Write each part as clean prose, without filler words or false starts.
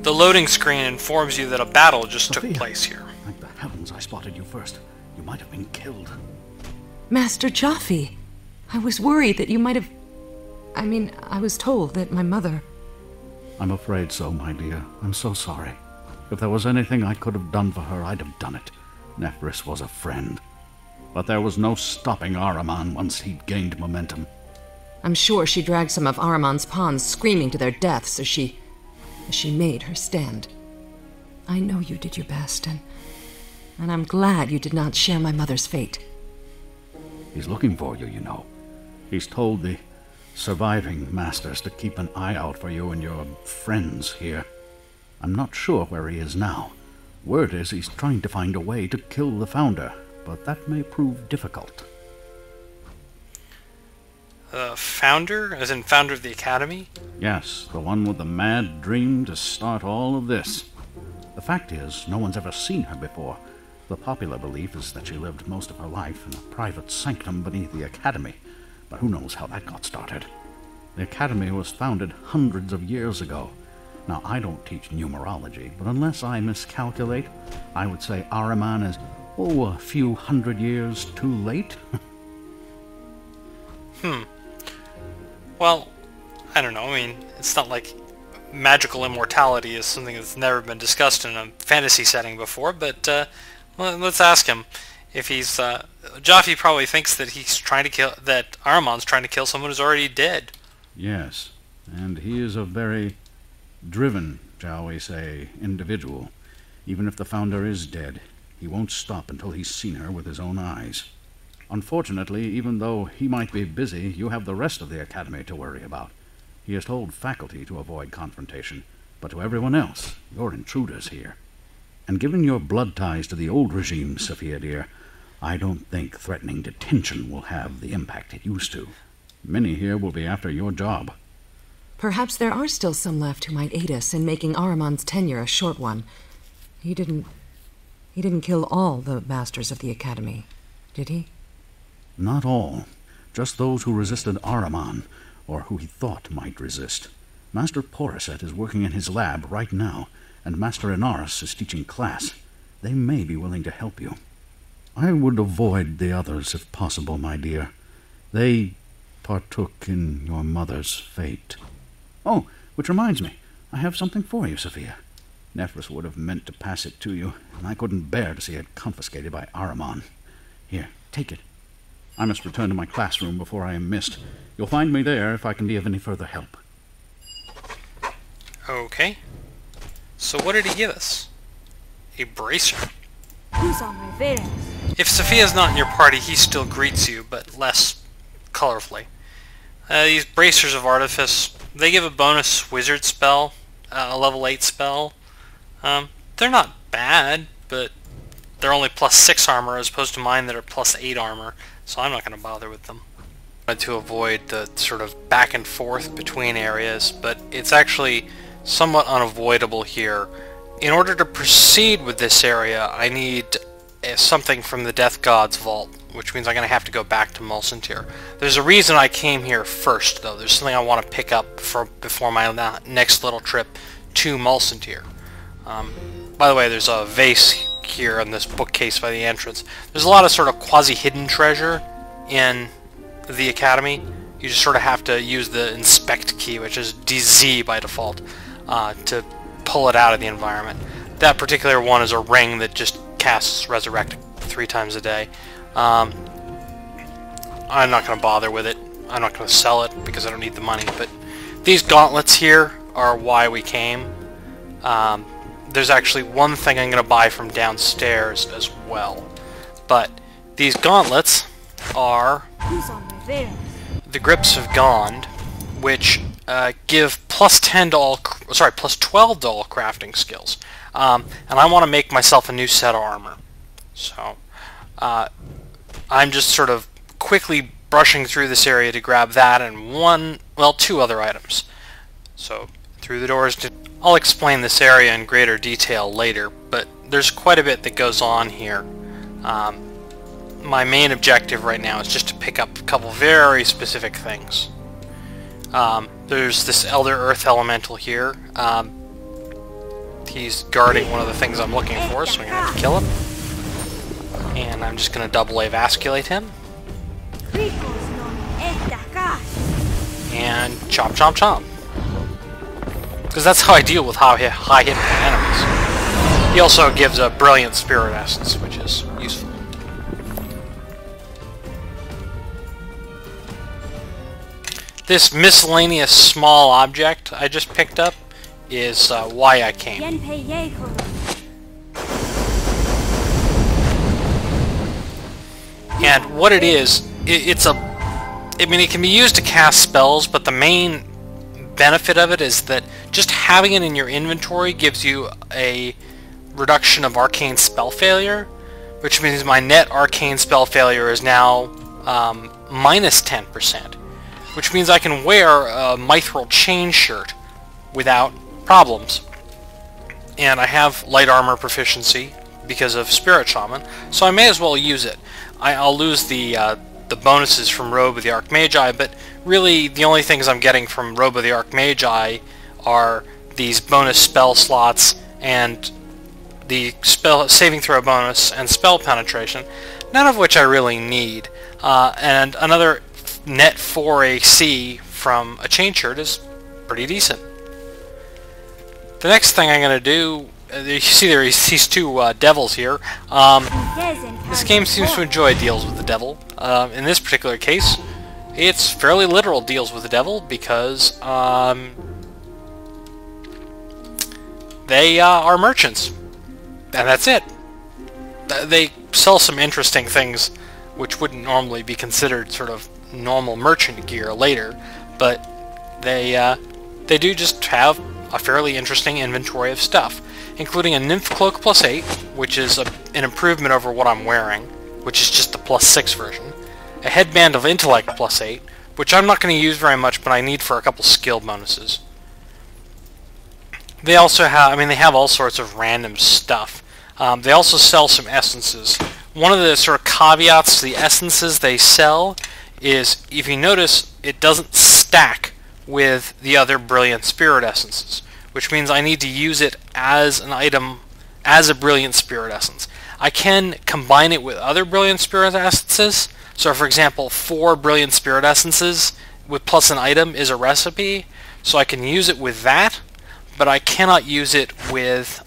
The loading screen informs you that a battle just took Safiya, place here. thank the heavens I spotted you first. You might have been killed. Master Jaffe, I was worried that you might have... I was told that my mother... I'm afraid so, my dear. I'm so sorry. If there was anything I could have done for her, I'd have done it. Inarus was a friend. But there was no stopping Ahriman once he'd gained momentum. I'm sure she dragged some of Ahriman's pawns screaming to their deaths as she made her stand. I know you did your best, and I'm glad you did not share my mother's fate. He's looking for you, you know. He's told the surviving masters to keep an eye out for you and your friends here. I'm not sure where he is now. Word is he's trying to find a way to kill the founder, but that may prove difficult. Founder? As in founder of the Academy? Yes, the one with the mad dream to start all of this. The fact is, no one's ever seen her before. The popular belief is that she lived most of her life in a private sanctum beneath the Academy, but who knows how that got started. The Academy was founded hundreds of years ago. Now, I don't teach numerology, but unless I miscalculate, I would say Ahriman is, a few hundred years too late. Well, I don't know. I mean, it's not like magical immortality is something that's never been discussed in a fantasy setting before, but let's ask him. If he's... Jaffe probably thinks that that Ahriman's trying to kill someone who's already dead. Yes, and he is a very driven, shall we say, individual. Even if the founder is dead, he won't stop until he's seen her with his own eyes. Unfortunately, even though he might be busy, you have the rest of the Academy to worry about. He has told faculty to avoid confrontation, but to everyone else, you're intruders here. And given your blood ties to the old regime, Safiya dear, I don't think threatening detention will have the impact it used to. Many here will be after your job. Perhaps there are still some left who might aid us in making Ahriman's tenure a short one. He didn't kill all the masters of the Academy, did he? Not all. Just those who resisted Ahriman, or who he thought might resist. Master Porisset is working in his lab right now, and Master Inarus is teaching class. They may be willing to help you. I would avoid the others if possible, my dear. They partook in your mother's fate. Oh, which reminds me, I have something for you, Safiya. Inarus would have meant to pass it to you, and I couldn't bear to see it confiscated by Ahriman. Here, take it. I must return to my classroom before I am missed. You'll find me there if I can be of any further help. Okay. So what did he give us? A bracer. Who's on my veil? If Safiya's not in your party, he still greets you, but less colorfully. These bracers of artifice, they give a bonus wizard spell, a level 8 spell. They're not bad, but they're only plus 6 armor as opposed to mine that are plus 8 armor, so I'm not going to bother with them. I wanted to avoid the sort of back and forth between areas, but it's actually somewhat unavoidable here. In order to proceed with this area, I need something from the Death God's vault, which means I'm going to have to go back to Mulsantir. There's a reason I came here first, though. There's something I want to pick up before my next little trip to Mulsantir. By the way, there's a vase here in this bookcase by the entrance. There's a lot of sort of quasi-hidden treasure in the Academy. You just sort of have to use the inspect key, which is DZ by default, to pull it out of the environment. That particular one is a ring that just casts Resurrect 3 times a day. I'm not going to bother with it. I'm not going to sell it because I don't need the money, but these gauntlets here are why we came. There's actually one thing I'm going to buy from downstairs as well. But these gauntlets are the Grips of Gond, which give plus 12 to all crafting skills. And I want to make myself a new set of armor. So I'm just sort of quickly brushing through this area to grab that and 2 other items. So through the doors to... I'll explain this area in greater detail later, but there's quite a bit that goes on here. My main objective right now is just to pick up a couple very specific things. There's this Elder Earth Elemental here. He's guarding one of the things I'm looking for, so I'm going to have to kill him. And I'm just going to double avasculate him. And chomp, chomp, chomp. Because that's how I deal with high hit point enemies. He also gives a brilliant spirit essence, which is useful. This miscellaneous small object I just picked up is why I came. And what it is, I mean, it can be used to cast spells, but the main benefit of it is that just having it in your inventory gives you a reduction of arcane spell failure, which means my net arcane spell failure is now minus 10%, which means I can wear a mithril chain shirt without problems. And I have light armor proficiency because of Spirit Shaman, so I may as well use it. I'll lose the bonuses from Robe of the Archmagi, but really the only things I'm getting from Robe of the Archmagi are these bonus spell slots and the spell saving throw bonus and spell penetration, none of which I really need. And another net 4 AC from a chain shirt is pretty decent. The next thing I'm going to do, you see there's these two devils here. This game seems to enjoy deals with the devil. In this particular case, it's fairly literal deals with the devil because they are merchants. And that's it. They sell some interesting things which wouldn't normally be considered sort of normal merchant gear later, but they do just have a fairly interesting inventory of stuff, including a Nymph Cloak +8, which is an improvement over what I'm wearing, which is just the +6 version, a Headband of Intellect +8, which I'm not going to use very much, but I need for a couple skill bonuses. They also have, I mean, they have all sorts of random stuff. They also sell some essences. One of the sort of caveats to the essences they sell is, if you notice, it doesn't stack with the other Brilliant Spirit Essences, which means I need to use it as an item, as a Brilliant Spirit Essence. I can combine it with other Brilliant Spirit Essences, so for example, 4 Brilliant Spirit Essences with plus an item is a recipe, so I can use it with that, but I cannot use it with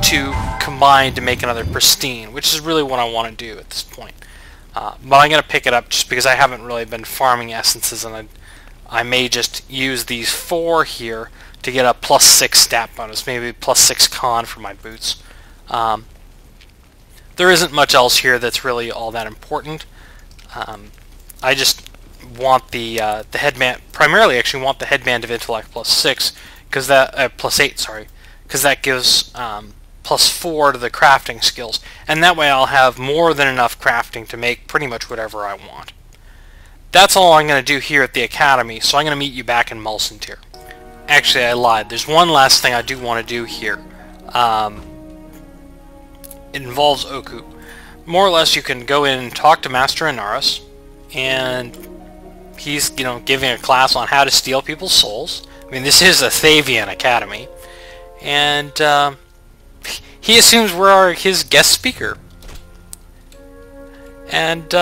to combine to make another Pristine, which is really what I want to do at this point. But I'm going to pick it up just because I haven't really been farming essences, and I may just use these 4 here to get a +6 stat bonus, maybe +6 con for my boots. There isn't much else here that's really all that important. I just want the headband, primarily actually want the Headband of Intellect +6, because that +8, sorry, because that gives +4 to the crafting skills, and that way I'll have more than enough crafting to make pretty much whatever I want. That's all I'm going to do here at the Academy, so I'm going to meet you back in Mulsantir. Actually, I lied. There's one last thing I do want to do here. It involves Oku. More or less, you can go in and talk to Master Inarus, and he's, you know, giving a class on how to steal people's souls. I mean, this is a Thavian Academy, and he assumes we're his guest speaker. And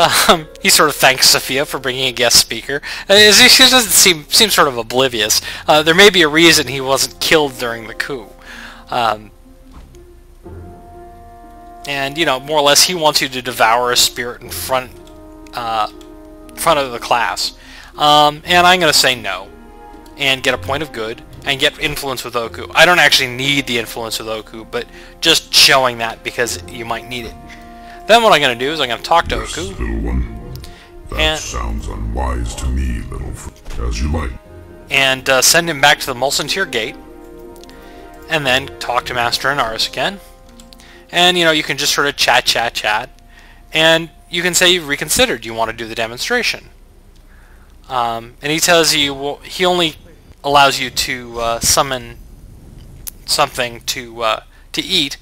he sort of thanks Safiya for bringing a guest speaker. He doesn't seem sort of oblivious. There may be a reason he wasn't killed during the coup. And, you know, more or less he wants you to devour a spirit in front of the class. And I'm going to say no. And get a point of good. And get influence with Oku. I don't actually need the influence with Oku, but just showing that because you might need it. Then what I'm going to do is I'm going to talk to Oku. Yes, little one. That sounds unwise to me, little friend. As you like. And send him back to the Mulsantir Gate. And then talk to Master Inarus again. And, you know, you can just sort of chat. And you can say you've reconsidered. You want to do the demonstration. And he tells you, well, he only allows you to summon something to eat,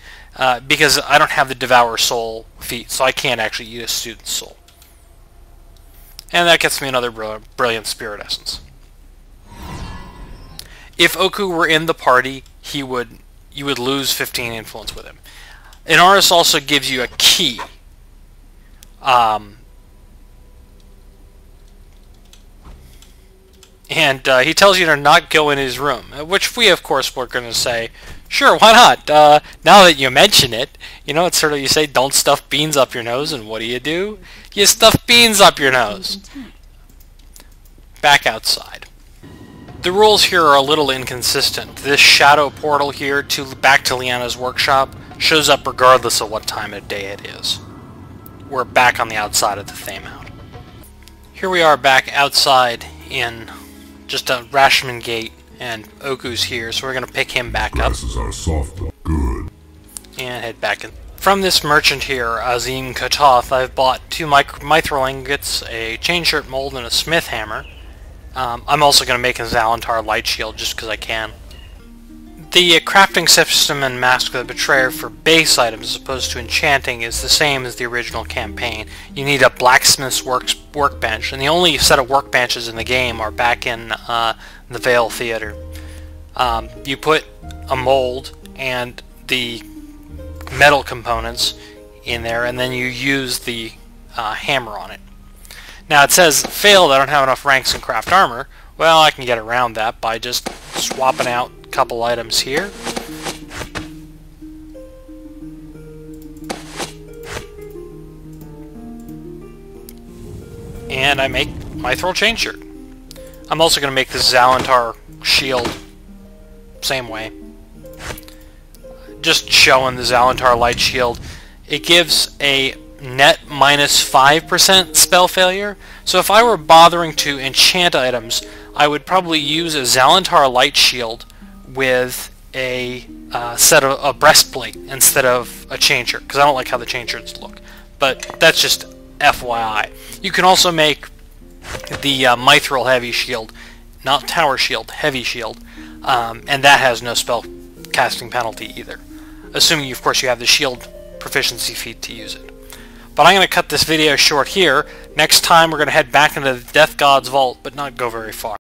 because I don't have the Devour Soul feat, so I can't actually eat a student's soul. And that gets me another Brilliant Spirit Essence. If Oku were in the party, you would lose 15 influence with him. Inarus also gives you a key. And he tells you to not go in his room, which we, of course, were going to say, sure, why not? Now that you mention it, it's sort of, you say, don't stuff beans up your nose, and what do? You stuff beans up your nose. Back outside. The rules here are a little inconsistent. This shadow portal here back to Liana's workshop shows up regardless of what time of day it is. We're back on the outside of the Thameout. Here we are back outside in just a Rashomon gate, and Oku's here, so we're going to pick him back up. Glasses are soft, good. And head back in. From this merchant here, Azim Katoth, I've bought 2 mithril ingots, a chain shirt mold, and a smith hammer. I'm also going to make a Zalantar light shield just because I can. The crafting system in Mask of the Betrayer for base items as opposed to enchanting is the same as the original campaign. You need a blacksmith's workbench, and the only set of workbenches in the game are back in the Vale Theater. You put a mold and the metal components in there, and then you use the hammer on it. Now it says, failed, I don't have enough ranks in craft armor. Well, I can get around that by just swapping out a couple items here. And I make mithril chain shirt. I'm also going to make this Zalantar shield same way. Just showing the Zalantar light shield. It gives a net minus 5% spell failure. So if I were bothering to enchant items, I would probably use a Zalantar light shield with a set of a breastplate instead of a chain shirt, because I don't like how the chain shirts look. But that's just FYI. You can also make the mithril heavy shield, not tower shield, heavy shield, and that has no spell casting penalty either, assuming of course you have the shield proficiency feat to use it. But I'm going to cut this video short here. Next time we're going to head back into the Death God's Vault, but not go very far.